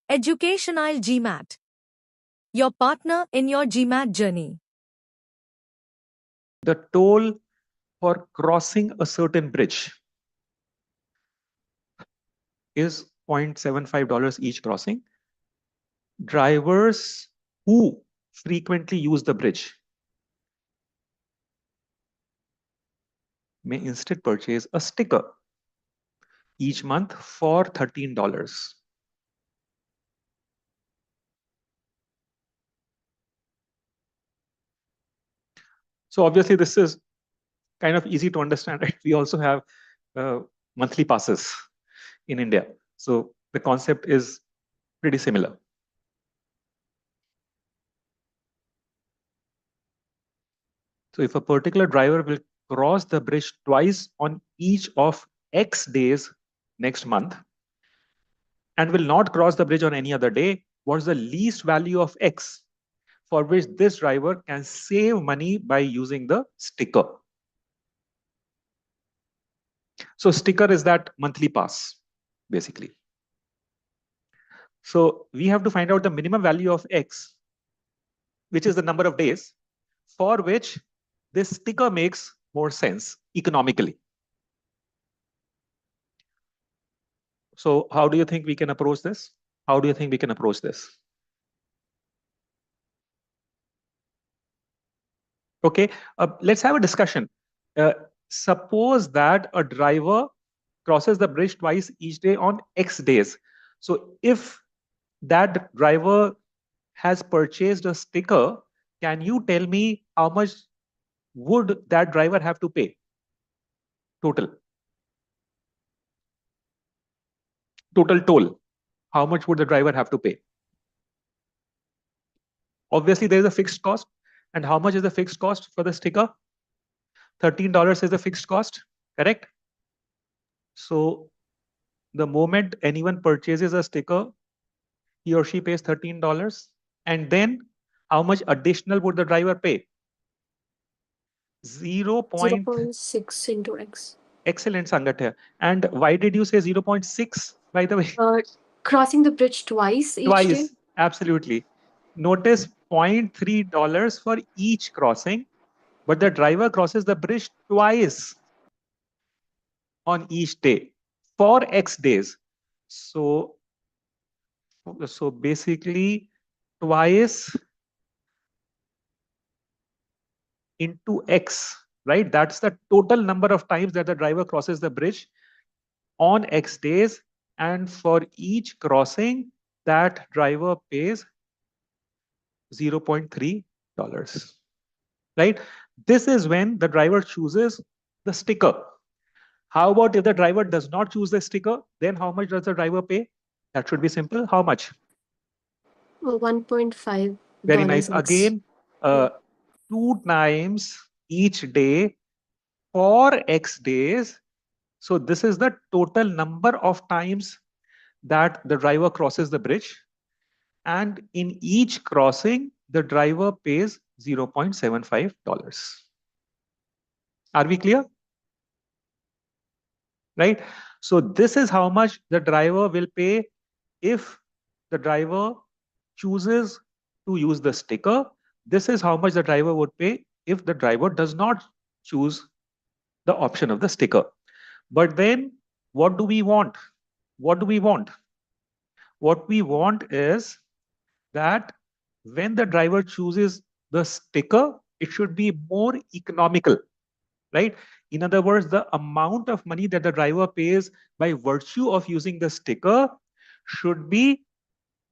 Educational GMAT. Your partner in your GMAT journey. The toll for crossing a certain bridge is $0.75 each crossing. Drivers who frequently use the bridge may instead purchase a sticker each month for $13. So obviously this is kind of easy to understand, right? We also have monthly passes in India. So the concept is pretty similar. So if a particular driver will cross the bridge twice on each of X days next month and will not cross the bridge on any other day, what's the least value of X for which this driver can save money by using the sticker? So sticker is that monthly pass, basically. So we have to find out the minimum value of X, which is the number of days for which this sticker makes more sense economically. So how do you think we can approach this? How do you think we can approach this? Okay, let's have a discussion. Suppose that a driver crosses the bridge twice each day on X days. So if that driver has purchased a sticker, can you tell me how much would that driver have to pay total? Total toll. How much would the driver have to pay? Obviously, there is a fixed cost. And how much is the fixed cost for the sticker? $13 is the fixed cost, correct? So the moment anyone purchases a sticker, he or she pays $13. And then how much additional would the driver pay? 0.6 into X. Excellent, Sangatya. And why did you say 0.6, by the way? Crossing the bridge twice each day. Absolutely. Notice $0.3 for each crossing, but the driver crosses the bridge twice on each day for X days. So basically twice into X, right? That's the total number of times that the driver crosses the bridge on X days. And for each crossing, that driver pays $0.3, right? This is when the driver chooses the sticker. How about if the driver does not choose the sticker? Then how much does the driver pay? That should be simple. How much? $1.5. Very nice. Again, 2 times each day for X days. So this is the total number of times that the driver crosses the bridge. And in each crossing, the driver pays $0.75. Are we clear? Right? So this is how much the driver will pay if the driver chooses to use the sticker. This is how much the driver would pay if the driver does not choose the option of the sticker. But then what do we want? What do we want? What we want is that when the driver chooses the sticker, it should be more economical, right? In other words, the amount of money that the driver pays by virtue of using the sticker should be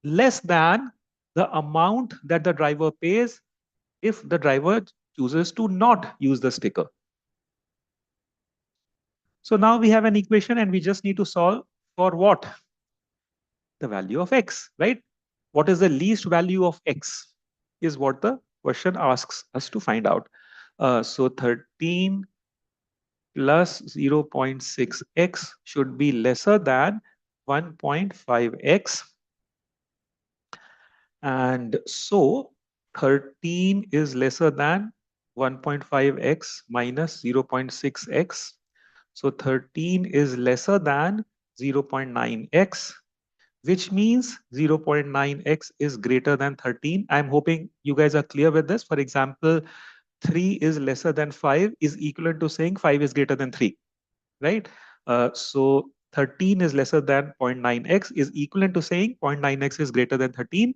less than the amount that the driver pays if the driver chooses to not use the sticker. So now we have an equation and we just need to solve for what? The value of X, right? What is the least value of X is what the question asks us to find out. So 13 plus 0.6x should be lesser than 1.5x. And so 13 is lesser than 1.5x minus 0.6x. So 13 is lesser than 0.9x, which means 0.9x is greater than 13. I'm hoping you guys are clear with this. For example, 3 is lesser than 5 is equivalent to saying 5 is greater than 3, right? So 13 is lesser than 0.9x is equivalent to saying 0.9x is greater than 13.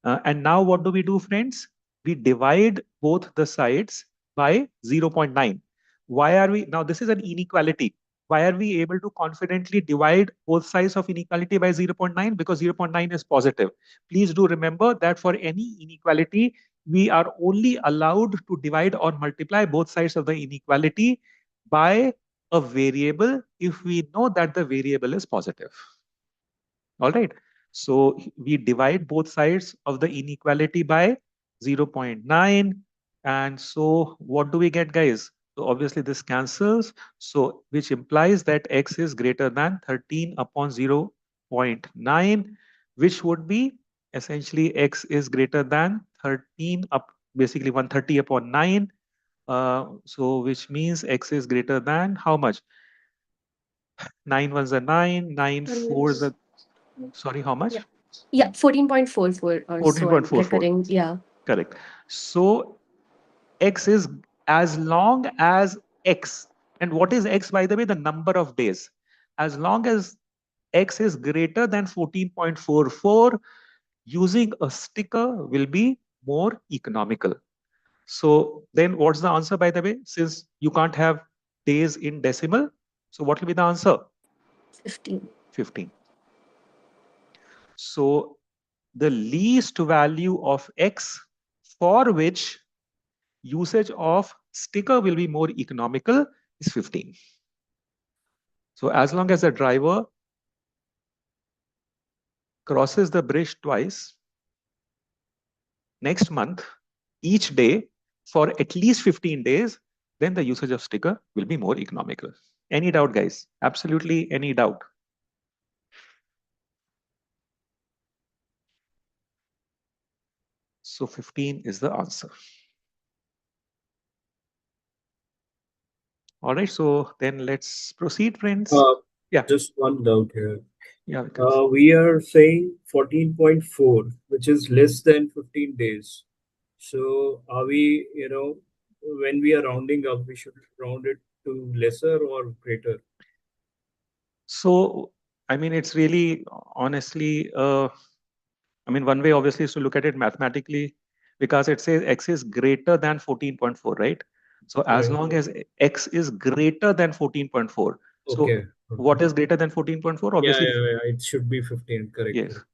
And now what do we do, friends? We divide both the sides by 0.9. Why are we, now this is an inequality. Why are we able to confidently divide both sides of inequality by 0.9? Because 0.9 is positive. Please do remember that for any inequality, we are only allowed to divide or multiply both sides of the inequality by a variable if we know that the variable is positive. All right. So we divide both sides of the inequality by 0.9. And so what do we get, guys? So obviously this cancels. So which implies that x is greater than 13 upon 0.9, which would be essentially x is greater than 13 up, basically 130 upon 9. So which means x is greater than how much? 9 ones are 9, 9 fours are, sorry, how much? Yeah, 14.44 or so I'm 14.44. recording. Yeah. Correct. So x is as long as x, and what is x, by the way? The number of days. As long as x is greater than 14.44, using a sticker will be more economical. So then what's the answer, by the way? Since you can't have days in decimal, so what will be the answer? 15. 15. So the least value of x for which usage of sticker will be more economical is 15. So as long as the driver crosses the bridge twice next month, each day for at least 15 days, then the usage of sticker will be more economical. Any doubt, guys? Absolutely any doubt? So 15 is the answer. All right, so then let's proceed, friends. Yeah. Just one doubt here. Yeah. We are saying 14.4, which is less than 15 days. So are we, when we are rounding up, we should round it to lesser or greater? So, I mean, it's really honestly, I mean, one way obviously is to look at it mathematically, because it says x is greater than 14.4, right? So as Right. long as x is greater than 14.4. So Okay. what is greater than 14.4? Yeah, Obviously, yeah, yeah, it should be 15, correct. yes. Correct.